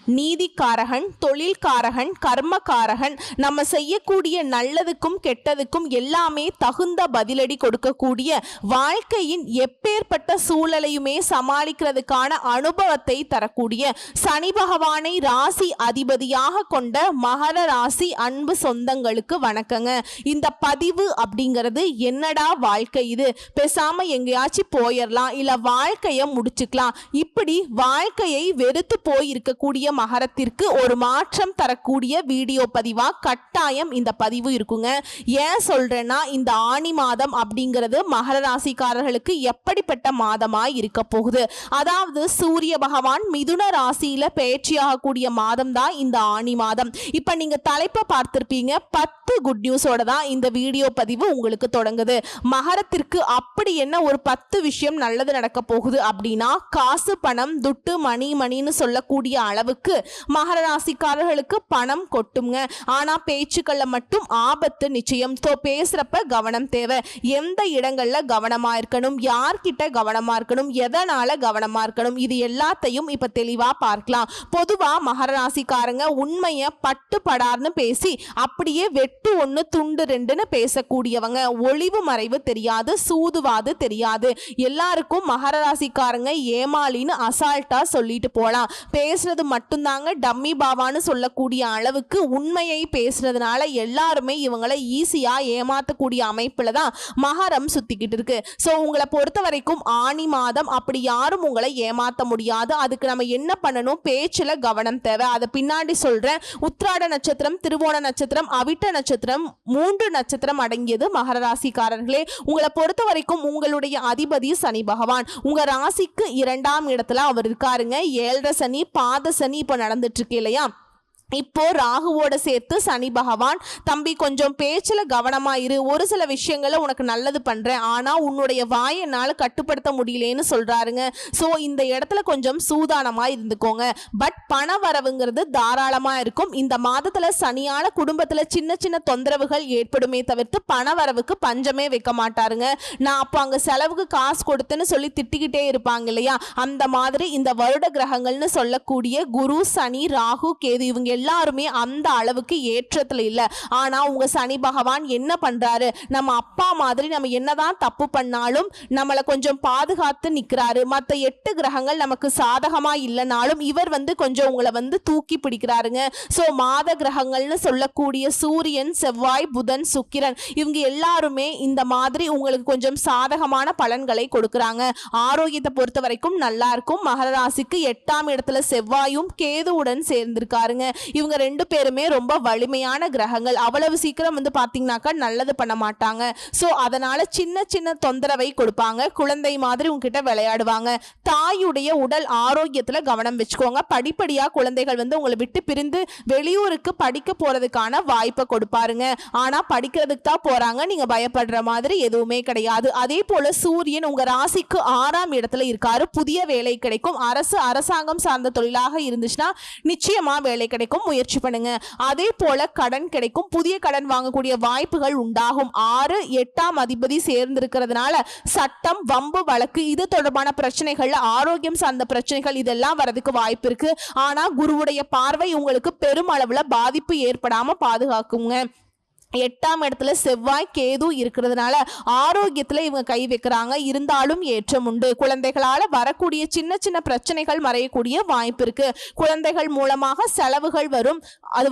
நீதிக்காரகன், தொழில்காரகன், கர்மக்காரகன். நம்ம செய்யக்கூடிய நல்லதுக்கும் கெட்டதுக்கும் எல்லாமே தகுந்த பதிலடி கொடுக்கக்கூடிய, வாழ்க்கையின் எப்பேற்பட்ட சூழலையுமே சமாளிக்கிறதுக்கான அனுபவத்தை தரக்கூடிய சனி பகவானை ராசி அதிபதியாக கொண்ட மகர ராசி அன்பு சொந்தங்களுக்கு வணக்கங்க. இந்த பதிவு அப்படிங்கிறது என்னடா வாழ்க்கை இது, பேசாம எங்கேயாச்சும் போயிடலாம், இல்ல வாழ்க்கைய முடிச்சுக்கலாம், இப்படி வாழ்க்கையை வெறுத்து போய் இருக்கக்கூடிய மகரத்திற்கு ஒரு மாற்றம் தரக்கூடிய வீடியோ பதிவா கட்டாயம் இந்த பதிவு இருக்குங்க. ஏன் சொல்றேன்னா, இந்த ஆனி மாதம் அப்படிங்கிறது மகர ராசிக்காரர்களுக்கு எப்படிப்பட்ட மாதமாய் இருக்க போகுது. அதாவது சூரிய பகவான் மிதுன ராசியில பயிற்சியாகக்கூடிய மாதம் தான் இந்த ஆனி மாதம். இப்ப நீங்க தலைப்பை பார்த்திருப்பீங்க, 10 குட் நியூஸோட தான் இந்த வீடியோ பதிவு உங்களுக்கு தொடங்குது. மகரத்திற்கு அப்படி என்ன ஒரு 10 விஷயம் நல்லது நடக்க போகுது அப்படின்னா, காசு பணம் துட்டு மணின்னு சொல்லக்கூடிய அளவுக்கு மகர ராசிக்காரர்களுக்கு பணம் கொட்டுங்க. ஆனா பேச்சுக்கள்ல மட்டும் ஆபத்து நிச்சயம். பேசுறப்ப கவனம் தேவை. எந்த இடங்கள்ல கவனமா இருக்கணும், யார்கிட்ட கவனமா இருக்கணும், எதனால கவனமா இருக்கணும், இது எல்லாத்தையும் இப்ப தெளிவா பார்க்கலாம். பொதுவா மகர ராசிக்காரங்க உண்மைய பட்டு படார்னு பேசி அப்படியே வெட்டு ஒண்ணு துண்டு ரெண்டுன்னு பேசக்கூடியவங்க. ஒளிவு மறைவு தெரியாது, சூதுவாது தெரியாது. எல்லாருக்கும் மகர ராசிக்காரங்க ஏமாளின்னு அசால்ட்டா சொல்லிட்டு போலாம். பேசுறது மட்டும்தாங்க டம்மி பாவான்னு சொல்லக்கூடிய அளவுக்கு உண்மையை பேசுறதுனால எல்லாருமே இவங்களை ஈஸியா ஏமாத்தக்கூடிய அமைப்புல தான் மகரம் சுத்திக்கிட்டு இருக்கு. சோ உங்களை பொறுத்த வரைக்கும் ஆனி மாதம் அப்படி யாரும் உங்களை ஏமாத்த முடியாது. அதுக்கு நம்ம என்ன பண்ணணும், பேச்சுல கவனம் தேவை. அதை பின்னாடி சொல்றேன். உத்திராட நட்சத்திரம், திருவோண நட்சத்திரம், அவிட்ட நட்சத்திரம், 3 நட்சத்திரம் அடங்கியது மகர ராசிக்காரர்களே. உங்களை பொறுத்த வரைக்கும் உங்களுடைய அதிபதி சனி பகவான் உங்க ராசிக்கு 2ஆம் இடத்துல அவர் இருக்காருங்க. 7.5 சனி, பாத சனி இப்ப நடந்துட்டு இருக்கு இல்லையா. இப்போ ராகுவோட சேர்த்து சனி பகவான், தம்பி கொஞ்சம் பேச்சுல கவனமா இரு, ஒரு சில விஷயங்களை உனக்கு நல்லது பண்றேன், ஆனா உன்னுடைய வாயை என்னால கட்டுப்படுத்த முடியலன்னு சொல்றாருங்க. சோ இந்த இடத்துல கொஞ்சம் சூதானமா இருந்துக்கோங்க. பட் பண வரவுங்கிறது தாராளமா இருக்கும். இந்த மாதத்துல சனியால குடும்பத்துல சின்ன சின்ன தொந்தரவுகள் ஏற்படுமே தவிர்த்து பண வரவுக்கு பஞ்சமே வைக்க மாட்டாருங்க. நான் அப்போ அங்க செலவுக்கு காசு கொடுத்தேன்னு சொல்லி திட்டிக்கிட்டே இருப்பாங்க இல்லையா, அந்த மாதிரி இந்த வருட கிரகங்கள்னு சொல்லக்கூடிய குரு, சனி, ராகு, கேது இவங்க எல்லாருமே அந்த அளவுக்கு ஏற்றத்துல இல்ல. ஆனா உங்க சனி பகவான் என்ன பண்றாரு, நம்ம அப்பா மாதிரி நம்ம என்னதான் தப்பு பண்ணாலும் நம்மளை கொஞ்சம் பாதுகாத்து நிக்கிறாரு. மற்ற 8 கிரகங்கள் நமக்கு சாதகமா இல்லைனாலும் இவர் கொஞ்சம் உங்களை தூக்கி பிடிக்கிறாருங்க. சோ மாத கிரகங்கள்னு சொல்லக்கூடிய சூரியன், செவ்வாய், புதன், சுக்கிரன் இவங்க எல்லாருமே இந்த மாதிரி உங்களுக்கு கொஞ்சம் சாதகமான பலன்களை கொடுக்கறாங்க. ஆரோக்கியத்தை பொறுத்த வரைக்கும் நல்லா இருக்கும். மகர ராசிக்கு 8ஆம் இடத்துல செவ்வாயும் கேதுவுடன் சேர்ந்திருக்காருங்க. இவங்க 2 பேருமே ரொம்ப வலிமையான கிரகங்கள். அவ்வளவு சீக்கிரம் பாத்தீங்கன்னாக்கா நல்லது பண்ண மாட்டாங்க. சோ அதனால சின்ன சின்ன தொந்தரவை கொடுப்பாங்க. குழந்தை மாதிரி உங்ககிட்ட விளையாடுவாங்க. தாயுடைய உடல் ஆரோக்கியத்துல கவனம் வச்சுக்கோங்க. படிப்படியா குழந்தைகள் உங்களை விட்டு பிரிந்து வெளியூருக்கு படிக்க போறதுக்கான வாய்ப்பை கொடுப்பாருங்க. ஆனா படிக்கிறதுக்கு தான் போறாங்க, நீங்க பயப்படுற மாதிரி எதுவுமே கிடையாது. அதே போல சூரியன் உங்க ராசிக்கு 6ஆம் இடத்துல இருக்காரு. புதிய வேலை கிடைக்கும். அரசாங்கம் சார்ந்த தொழிலாக இருந்துச்சுன்னா நிச்சயமா வேலை கிடைக்கும், முயற்சி பண்ணுங்க. அதே போல கடன் கிடைக்கும். புதிய கடன் வாங்கக்கூடிய வாய்ப்புகள் உண்டாகும். 6, 8ஆம் அதிபதி சேர்ந்திருக்கிறதுனால சட்டம், வம்பு, வழக்கு இது தொடர்பான பிரச்சனைகள், ஆரோக்கியம் சார்ந்த பிரச்சனைகள் இதெல்லாம் வரதுக்கு வாய்ப்பு இருக்கு. ஆனா குருவுடைய பார்வை உங்களுக்கு பெருமளவுல பாதிப்பு ஏற்படாம பாதுகாக்குங்க. 8ஆம் இடத்துல செவ்வாய், கேது இருக்கிறதுனால ஆரோக்கியத்துல இவங்க கை வைக்கிறாங்க. இருந்தாலும் ஏற்றம் உண்டு. குழந்தைகளால வரக்கூடிய சின்ன சின்ன பிரச்சனைகள் மறையக்கூடிய வாய்ப்பு இருக்கு. குழந்தைகள் மூலமாக செலவுகள் வரும், அது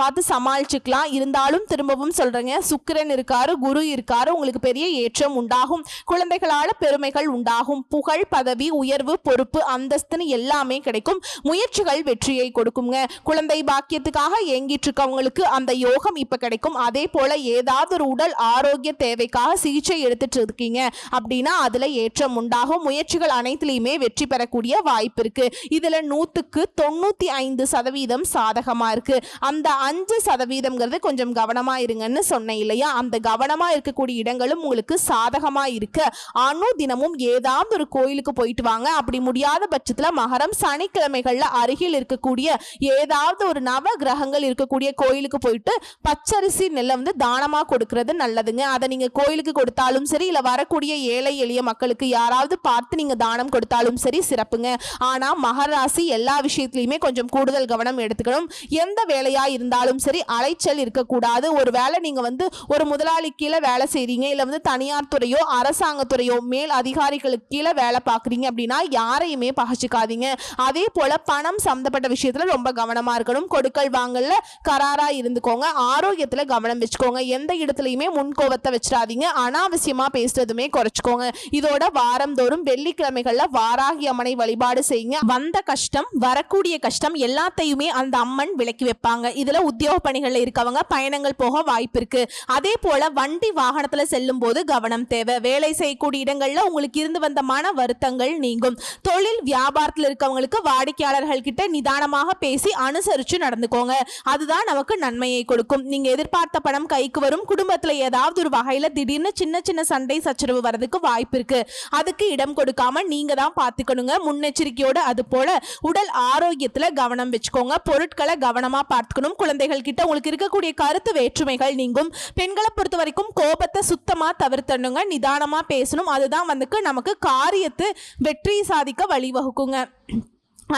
பார்த்து சமாளிச்சுக்கலாம். இருந்தாலும் திரும்பவும் சொல்றேங்க, சுக்கிரன் இருக்காரு, குரு இருக்காரு, உங்களுக்கு பெரிய ஏற்றம் உண்டாகும். குழந்தைகளால பெருமைகள் உண்டாகும். புகழ், பதவி, உயர்வு, பொறுப்பு, அந்தஸ்துன்னு எல்லாமே கிடைக்கும். முயற்சிகள் வெற்றியை கொடுக்குங்க. குழந்தை பாக்கியத்துக்காக ஏங்கிட்டு இருக்கவங்களுக்கு அந்த யோகம் இப்ப கிடைக்கும். அதே போல ஏதாவது ஒரு உடல் ஆரோக்கிய தேவைக்காக சிகிச்சை எடுத்துட்டு இருக்கீங்க அப்படின்னா அதுல ஏற்றம் உண்டாகும். முயற்சிகள் அனைத்திலுமே வெற்றி பெறக்கூடிய வாய்ப்பு இருக்கு. இதுல 100க்கு 95% சாதகமா இருக்கு. அந்த 5% கொஞ்சம் கவனமா இருங்கன்னு சொன்னேன் இல்லையா, அந்த கவனமா இருக்கக்கூடிய இடங்களும் உங்களுக்கு சாதகமா இருக்கு. தினமும் ஏதாவது ஒரு கோயிலுக்கு போயிட்டு வாங்க. அப்படி முடியாத பட்சத்துல மகரம் சனிக்கிழமைகள்ல அருகில் இருக்கக்கூடிய ஏதாவது ஒரு நவ கிரகங்கள் இருக்கக்கூடிய கோயிலுக்கு போயிட்டு பச்சரிசி பச்சரிசி நெல்லை வந்து தானமா கொடுக்கறது நல்லதுங்க. அதை நீங்க கோயிலுக்கு கொடுத்தாலும் சரி, இல்ல வரக்கூடிய ஏழை எளிய மக்களுக்கு யாராவது பார்த்து நீங்க தானம் கொடுத்தாலும் சரி, சிறப்புங்க. ஆனா மகர ராசி எல்லா விஷயத்திலயுமே கொஞ்சம் கூடுதல் கவனம் எடுத்துக்கணும். எந்த வேலையா இருந்தாலும் சரி அலைச்சல் இருக்கக்கூடாது. ஒரு வேளை நீங்க வந்து ஒரு முதலாளி கீழே வேலை செய்றீங்க, இல்ல வந்து தனியார் துறையோ அரசாங்கத்துறையோ மேல் அதிகாரிகளுக்கு கீழே வேலை பார்க்குறீங்க அப்படின்னா யாரையுமே பகச்சிக்காதீங்க. அதே போல பணம் சம்பந்தப்பட்ட விஷயத்துல ரொம்ப கவனமா இருக்கணும். கொடுக்கல் வாங்கல்ல கராரா இருந்துக்கோங்க. ஆரோக்கியத்துல கவனம் வச்சுக்கோங்க. எந்த இடத்துலயுமே முன்கோபத்தை வச்சிடாதீங்க. அனாவசியமா பேசுறதுமே குறைச்சுக்கோங்க. இதோட வாரந்தோறும் வெள்ளிக்கிழமைகள்ல வாராகி அம்மனை வழிபாடு செய்யுங்க. வந்த கஷ்டம் வரக்கூடிய கஷ்டம் எல்லாத்தையுமே அந்த அம்மன் விலக்கி வைப்பாங்க. இதுல உத்தியோக பணிகள்ல இருக்கவங்க பயணங்கள் போக வாய்ப்பு இருக்கு. அதே போல வண்டி வாகனத்துல செல்லும் போது கவனம் தேவை. வேலை செய்யக்கூடிய இடங்கள்ல உங்களுக்கு இருந்து வந்த மன வருத்தங்கள் நீங்கும். தொழில் வியாபாரத்தில் இருக்கவங்களுக்கு வாடிக்கையாளர்கள் கிட்ட நிதானமாக பேசி அனுசரிச்சு நடந்துக்கோங்க. அதுதான் நமக்கு நன்மையை கொடுக்கும். நீங்க எதிர்பார்த்த பணம் கைக்கு வரும். குடும்பத்துல ஏதாவது ஒரு வகையில திடீர்னு சின்ன சின்ன சண்டை சச்சரவு வரதுக்கு வாய்ப்பு இருக்கு. அதுக்கு இடம் கொடுக்காம நீங்க தான் பாத்துக்கணுங்க. முன்னெச்சரிக்கையோட அது போல உடல் ஆரோக்கியத்துல கவனம் வச்சுக்கோங்க. பொருட்களை கவனமா பார்த்துக்கணும். குழந்தைகள் கிட்ட உங்களுக்கு இருக்கக்கூடிய கருத்து வேற்றுமைகள் நீங்கும். பெண்களை பொறுத்த வரைக்கும் கோபத்தை சுத்தமா தவிர்த்தணுங்க. நிதானமா பேசணும். அதுதான் வந்து நமக்கு காரியத்தை வெற்றி சாதிக்க வழிவகுக்குங்க.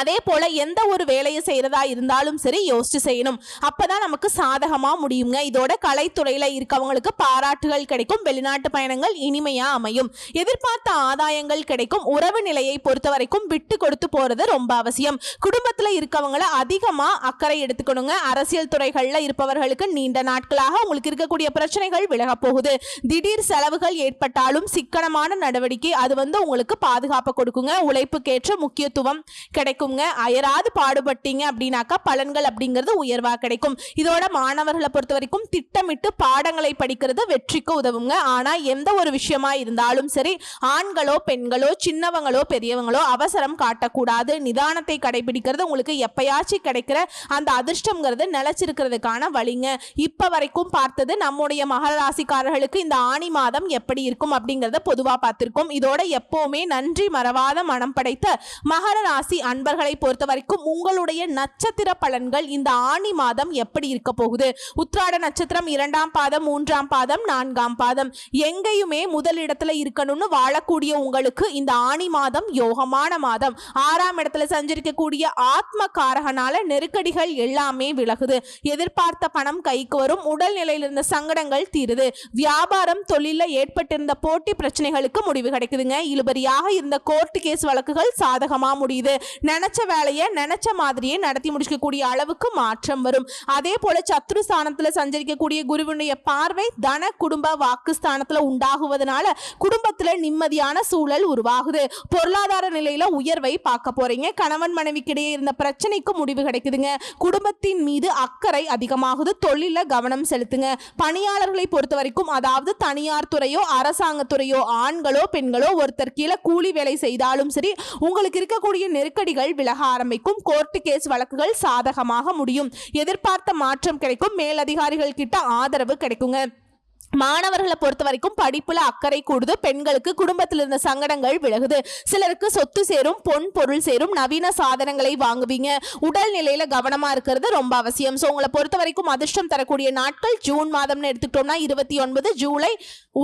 அதே போல எந்த ஒரு வேலையை செய்யறதா இருந்தாலும் சரி யோசிச்சு செய்யணும். அப்பதான் நமக்கு சாதகமா முடியுங்க. இதோட கலைத்துறையில இருக்கவங்களுக்கு பாராட்டுகள் கிடைக்கும். வெளிநாட்டு பயணங்கள் இனிமையா அமையும். எதிர்பார்த்த ஆதாயங்கள் கிடைக்கும். உறவு நிலையை பொறுத்த வரைக்கும் விட்டு கொடுத்து போறது ரொம்ப அவசியம். குடும்பத்துல இருக்கவங்கள அதிகமா அக்கறை எடுத்துக்கணுங்க. அரசியல் துறைகள்ல இருப்பவர்களுக்கு நீண்ட நாட்களாக உங்களுக்கு இருக்கக்கூடிய பிரச்சனைகள் விலக போகுது. திடீர் செலவுகள் ஏற்பட்டாலும் சிக்கனமான நடவடிக்கை அது வந்து உங்களுக்கு பாதுகாப்பு கொடுக்குங்க. உழைப்புக்கேற்ற முக்கியத்துவம் கிடைக்கும். அயராது பாடுபட்டீங்க அப்படின்னாக்கா பலன்கள் அப்படிங்கிறது உயர்வா கிடைக்கும். இதோட மாணவர்களை பொறுத்த வரைக்கும் திட்டமிட்டு பாடங்களை படிக்கிறது வெற்றிக்கு உதவுங்க. ஆனா எந்த ஒரு விஷயமா இருந்தாலும் சரி ஆண்களோ பெண்களோ சின்னவங்களோ பெரியவங்களோ அவசரம் காட்டக்கூடாது. நிதானத்தை கடைபிடிக்கிறது உங்களுக்கு எப்பயாச்சும் கிடைக்கிற அந்த அதிர்ஷ்டம்ங்கிறது நிலைச்சிருக்கிறதுக்கான வழிங்க. இப்ப வரைக்கும் பார்த்தது நம்முடைய மகர ராசிக்காரர்களுக்கு இந்த ஆணி மாதம் எப்படி இருக்கும் அப்படிங்கறத பொதுவா பார்த்திருக்கோம். இதோட எப்பவுமே நன்றி மறவாத மனம் படைத்த மகர ராசி அன்பர்களை பொறுத்த வரைக்கும் உங்களுடைய நட்சத்திர பலன்கள் இந்த ஆணி மாதம் எப்படி இருக்க போகுது? உத்திராட நட்சத்திரம் 2ஆம் பாதம் 3ஆம் பாதம் 4ஆம் பாதம் எங்கேயுமே முதலிடத்துல இருக்கணும்னு வாழக்கூடிய உங்களுக்கு இந்த ஆணி மாதம் யோகமான மாதம். 6ஆம் இடத்துல சஞ்சரிக்கக்கூடிய ஆத்ம காரகனால நெருக்கடிகள் எல்லாமே விலகுது. எதிர்பார்த்த பணம் கைக்கு வரும். உடல் நிலையில் இருந்த சங்கடங்கள் தீருது. வியாபாரம் தொழில ஏற்பட்டிருந்த போட்டி பிரச்சனைகளுக்கு முடிவு கிடைக்குதுங்க. இழுபறியாக இருந்த கோர்ட் கேஸ் வழக்குகள் சாதகமா முடியுது. நினைச்ச வேலையை நினைச்ச மாதிரியே நடத்தி முடிக்கக்கூடிய அளவுக்கு மாற்றம் வரும். அதே போல சத்ரு ஸ்தானத்துல சஞ்சரிக்கக்கூடிய குருவினுடைய பார்வை தன குடும்ப வாக்குஸ்தானத்துல உண்டாகுவதனால குடும்பத்துல நிம்மதியான சூழல் உருவாகுது. பொருளாதார நிலையில உயர்வை பார்க்க போறீங்க. கணவன் மனைவிக்கிடையே இருந்த பிரச்சனைக்கு முடிவு கிடைக்குதுங்க. குடும்பத்தின் மீது அக்கறை அதிகமாகுது. தொழில கவனம் செலுத்துங்க. பணியாளர்களை பொறுத்த வரைக்கும் அதாவது தனியார் துறையோ அரசாங்கத்துறையோ ஆண்களோ பெண்களோ ஒருத்தர் கீழே கூலி வேலை செய்தாலும் சரி உங்களுக்கு இருக்கக்கூடிய நெருக்கடிகள் விலக ஆரம்பிக்கும். கோர்ட் கேஸ் வழக்குகள் சாதகமாக முடியும். எதிர்பார்த்த மாற்றம் கிடைக்கும். மேலதிகாரிகள் கிட்ட ஆதரவு கிடைக்குங்க. மாணவர்களை பொறுத்த வரைக்கும் படிப்புல அக்கறை கூடுது. பெண்களுக்கு குடும்பத்தில் இருந்த சங்கடங்கள் விலகுது. சிலருக்கு சொத்து சேரும். பொன் பொருள் சேரும். நவீன சாதனங்களை வாங்குவீங்க. உடல் நிலையில கவனமா இருக்கிறது ரொம்ப அவசியம். சோ உங்களை பொறுத்த வரைக்கும் அதிர்ஷ்டம் தரக்கூடிய நாட்கள் ஜூன் மாதம்னு எடுத்துக்கிட்டோம்னா 29, ஜூலை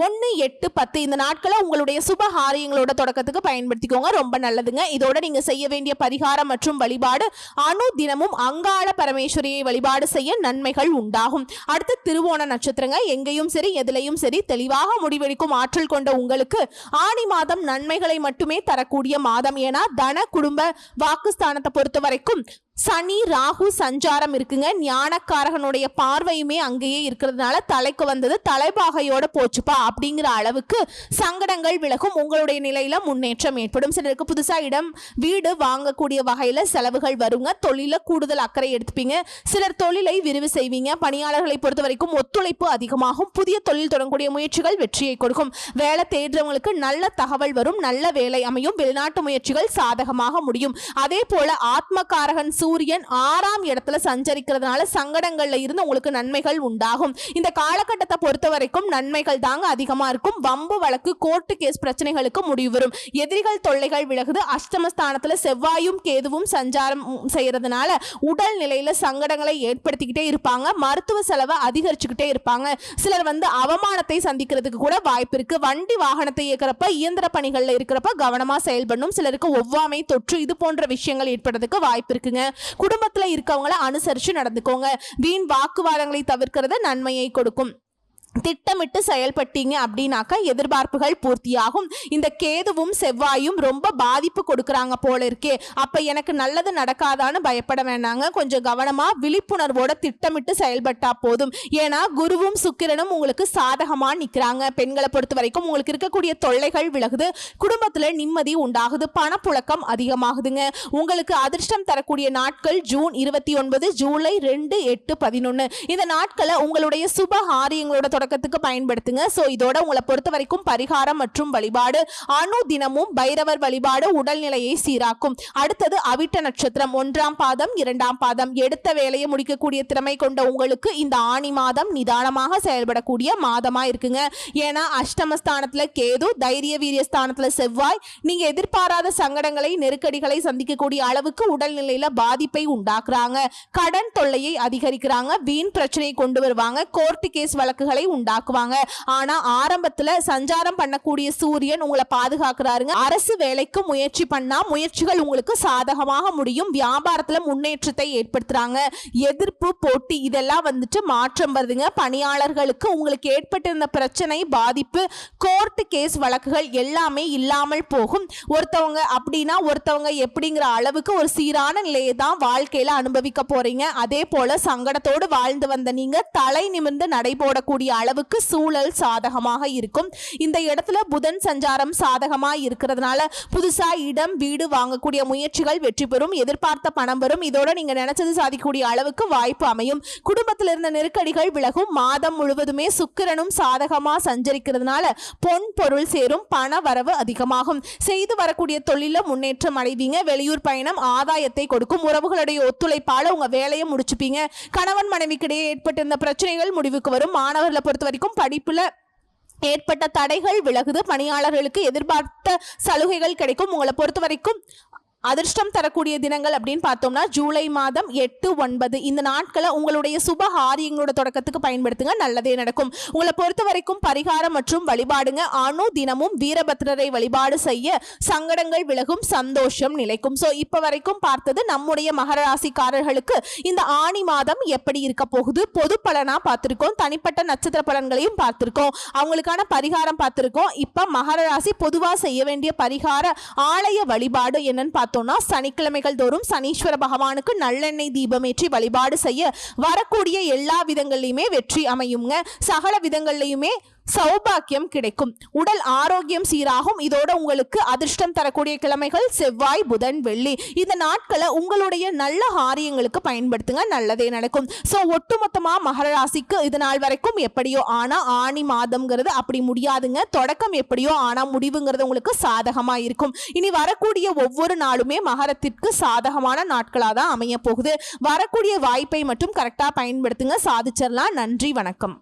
1, 8, 10 இந்த நாட்களை உங்களுடைய சுப காரியங்களோட தொடக்கத்துக்கு பயன்படுத்திக்கோங்க. ரொம்ப நல்லதுங்க. இதோட நீங்க செய்ய வேண்டிய பரிகாரம் மற்றும் வழிபாடு அணு தினமும் அங்காள பரமேஸ்வரியை வழிபாடு செய்ய நன்மைகள் உண்டாகும். அடுத்து திருவோண நட்சத்திரங்க. எங்கேயும் சரி எதிலையும் சரி தெளிவாக முடிவெடுக்கும் ஆற்றல் கொண்ட உங்களுக்கு ஆணி மாதம் நன்மைகளை மட்டுமே தரக்கூடிய மாதம். ஏன்னா தன குடும்ப வாக்குஸ்தானத்தை பொறுத்த வரைக்கும் சனி ராகு சஞ்சாரம் இருக்குங்க. ஞானக்காரகனுடைய பார்வையுமே அங்கேயே இருக்கிறதுனால தலைக்கு வந்தது தலைபாகையோட போச்சுப்பா அப்படிங்கிற அளவுக்கு சங்கடங்கள் விலகும். உங்களுடைய நிலையில முன்னேற்றம் ஏற்படும். சிலருக்கு புதுசா இடம் வீடு வாங்கக்கூடிய வகையில செலவுகள் வருங்க. தொழில கூடுதல் அக்கறை எடுத்துப்பீங்க. சிலர் தொழிலை விரிவு செய்வீங்க. பணியாளர்களை பொறுத்த வரைக்கும் ஒத்துழைப்பு அதிகமாகும். புதிய தொழில் தொடங்கக்கூடிய முயற்சிகள் வெற்றியை கொடுக்கும். வேலை தேடுறவங்களுக்கு நல்ல தகவல் வரும். நல்ல வேலை அமையும். வெளிநாட்டு முயற்சிகள் சாதகமாக முடியும். அதே போல ஆத்மகாரகன் சூரியன் 6ஆம் இடத்துல சஞ்சரிக்கிறதுனால சங்கடங்கள்ல இருந்து உங்களுக்கு நன்மைகள் உண்டாகும். இந்த காலகட்டத்தை பொறுத்த வரைக்கும் நன்மைகள் தாங்க அதிகமா இருக்கும். வம்பு வழக்கு கோர்ட்டு கேஸ் பிரச்சனைகளுக்கு முடிவு வரும். எதிரிகள் தொல்லைகள் விலகுது. அஷ்டமஸ்தானத்துல செவ்வாயும் கேதுவும் சஞ்சாரம் செய்யறதுனால உடல் நிலையில சங்கடங்களை ஏற்படுத்திக்கிட்டே இருப்பாங்க. மருத்துவ செலவை அதிகரிச்சுக்கிட்டே இருப்பாங்க. சிலர் அவமானத்தை சந்திக்கிறதுக்கு கூட வாய்ப்பு இருக்கு. வண்டி வாகனத்தை இயக்கிறப்ப இயந்திர பணிகள்ல இருக்கிறப்ப கவனமா செயல்படணும். சிலருக்கு ஒவ்வாமை தொற்று இது போன்ற விஷயங்கள் ஏற்படுறதுக்கு வாய்ப்பு இருக்குங்க. குடும்பத்துல இருக்கவங்களை அனுசரிச்சு நடந்துக்கோங்க. வீண் வாக்குவாதங்களை தவிர்க்கிறது நன்மையை கொடுக்கும். திட்டமிட்டு செயல்பட்டீங்க அப்படின்னாக்க எதிர்பார்ப்புகள் பூர்த்தியாகும். இந்த கேதுவும் செவ்வாயும் ரொம்ப பாதிப்பு கொடுக்கறாங்க போல இருக்கே, அப்ப எனக்கு நல்லது நடக்காதான்னு பயப்பட வேண்டாங்க. கொஞ்சம் கவனமா விழிப்புணர்வோட திட்டமிட்டு செயல்பட்டா போதும். ஏன்னா குருவும் சுக்கிரனும் உங்களுக்கு சாதகமா நிக்கிறாங்க. பெண்களை பொறுத்த வரைக்கும் உங்களுக்கு இருக்கக்கூடிய தொல்லைகள் விலகுது. குடும்பத்துல நிம்மதி உண்டாகுது. பணப்புழக்கம் அதிகமாகுதுங்க. உங்களுக்கு அதிர்ஷ்டம் தரக்கூடிய நாட்கள் ஜூன் 29, ஜூலை 2, 8, 11 இந்த நாட்களை உங்களுடைய சுப காரியங்களோட தொடக்கத்துக்கு பயன்படுத்துங்க. சோ இதோட உங்களை பொறுத்த வரைக்கும் பரிகாரம் மற்றும் வழிபாடு அணு தினமும் பைரவர் வழிபாடு உடல்நிலையை சீராக்கும். அடுத்தது அவிட்ட நட்சத்திரம் 1ஆம் பாதம் 2ஆம் பாதம். எடுத்த வேலையை முடிக்கக்கூடிய திறமை கொண்ட உங்களுக்கு இந்த ஆணி மாதம் நிதானமாக செயல்படக்கூடிய மாதமா இருக்குங்க. ஏன்னா அஷ்டமஸ்தானத்துல கேது, தைரிய வீரிய ஸ்தானத்துல செவ்வாய். நீங்க எதிர்பாராத சங்கடங்களை நெருக்கடிகளை சந்திக்கக்கூடிய அளவுக்கு உடல்நிலையில பாதிப்பை உண்டாக்குறாங்க. கடன் தொல்லையை அதிகரிக்கிறாங்க. வீண் பிரச்சனையை கொண்டு வருவாங்க. கோர்ட்டு கேஸ் வழக்குகளை உண்டாக்குவாங்க. ஆனா ஆரம்பத்துல சஞ்சாரம் பண்ணக்கூடிய சூரியன் உங்களை பாதுகாக்கிறாருங்க. அரசு வேலைக்கு முயற்சி பண்ணா முயற்சிகள் உங்களுக்கு சாதகமாக முடியும். வியாபாரத்துல முன்னேற்றத்தை ஏற்படுத்துறாங்க. எதிர்ப்பு போட்டி இதெல்லாம் மாற்றம் வருதுங்க. பணியாளர்களுக்கு உங்களுக்கு ஏற்பட்டிருந்த பிரச்சனை பாதிப்பு கோர்ட்டு கேஸ் வழக்குகள் எல்லாமே இல்லாமல் போகும். ஒருத்தவங்க அப்படின்னா ஒருத்தவங்க எப்படிங்கிற அளவுக்கு ஒரு சீரான நிலையை தான் வாழ்க்கையில அனுபவிக்க போறீங்க. அதே போல சங்கடத்தோடு வாழ்ந்து வந்த நீங்க தலை நிமிர்ந்து நடைபோடக்கூடிய அளவுக்கு சூழல் சாதகமாக இருக்கும். இந்த இடத்துல புதன் சஞ்சாரம் சாதகமாக இருக்கிறதுனால புதுசா இடம் வீடு வாங்கக்கூடிய முயற்சிகள் வெற்றி பெறும். எதிர்பார்த்த பணம் வரும். இதோட நீங்க நினைச்சது சாதிக்கக்கூடிய அளவுக்கு வாய்ப்பு அமையும். குடும்பத்தில் இருந்த நெருக்கடிகள் விலகும். மாதம் முழுவதுமே சுக்கிரனும் சாதகமா சஞ்சரிக்கிறதுனால பொன் பொருள் சேரும். பண வரவு அதிகமாகும். செய்து வரக்கூடிய தொழில முன்னேற்றம் அடைவீங்க. வெளியூர் பயணம் ஆதாயத்தை கொடுக்கும். உறவுகளுடைய ஒத்துழைப்பால உங்க வேலையை முடிச்சுப்பீங்க. கணவன் மனைவிக்கிடையே ஏற்பட்டிருந்த பிரச்சனைகள் முடிவுக்கு வரும். மாணவர்களை பொறுத்த வரைக்கும் படிப்புல ஏற்பட்ட தடைகள் விலகுது. பணியாளர்களுக்கு எதிர்பார்த்த சலுகைகள் கிடைக்கும். உங்களை பொறுத்த வரைக்கும் அதிர்ஷ்டம் தரக்கூடிய தினங்கள் அப்படின்னு பார்த்தோம்னா ஜூலை மாதம் 8, 9 இந்த நாட்களை உங்களுடைய சுப காரியங்களோட தொடக்கத்துக்கு பயன்படுத்துங்க. நல்லதே நடக்கும். உங்களை பொறுத்த வரைக்கும் பரிகாரம் மற்றும் வழிபாடுங்க. அணு தினமும் வீரபத்ரரை வழிபாடு செய்ய சங்கடங்கள் விலகும். சந்தோஷம் நிலைக்கும். சோ இப்ப வரைக்கும் பார்த்தது நம்முடைய மகர ராசிக்காரர்களுக்கு இந்த ஆணி மாதம் எப்படி இருக்க போகுது. பொது பலனா பார்த்திருக்கோம். தனிப்பட்ட நட்சத்திர பலன்களையும் பார்த்திருக்கோம். அவங்களுக்கான பரிகாரம் பார்த்திருக்கோம். இப்ப மகர ராசி பொதுவா செய்ய வேண்டிய பரிகார ஆலய வழிபாடு என்னன்னு பார்த்தோம். சனிக்கிழமைகள் தோறும் சனீஸ்வர பகவானுக்கு நல்லெண்ணெய் தீபமேற்றி வழிபாடு செய்ய வரக்கூடிய எல்லா விதங்களிலுமே வெற்றி அமையுங்க. சகல விதங்களிலுமே சௌபாக்கியம் கிடைக்கும். உடல் ஆரோக்கியம் சீராகும். இதோட உங்களுக்கு அதிர்ஷ்டம் தரக்கூடிய கிழமைகள் செவ்வாய், புதன், வெள்ளி. இந்த நாட்களை உங்களுடைய நல்ல காரியங்களுக்கு பயன்படுத்துங்க. நல்லதே நடக்கும். சோ ஒட்டுமொத்தமா மகர ராசிக்கு இது நாள் வரைக்கும் எப்படியோ ஆனா ஆணி மாதம்ங்கிறது அப்படி முடியாதுங்க. தொடக்கம் எப்படியோ ஆனா முடிவுங்கிறது உங்களுக்கு சாதகமா இருக்கும். இனி வரக்கூடிய ஒவ்வொரு நாளுமே மகரத்திற்கு சாதகமான நாட்களா தான் அமைய போகுது. வரக்கூடிய வாய்ப்பை மட்டும் கரெக்டா பயன்படுத்துங்க. சாதிச்சிடலாம். நன்றி, வணக்கம்.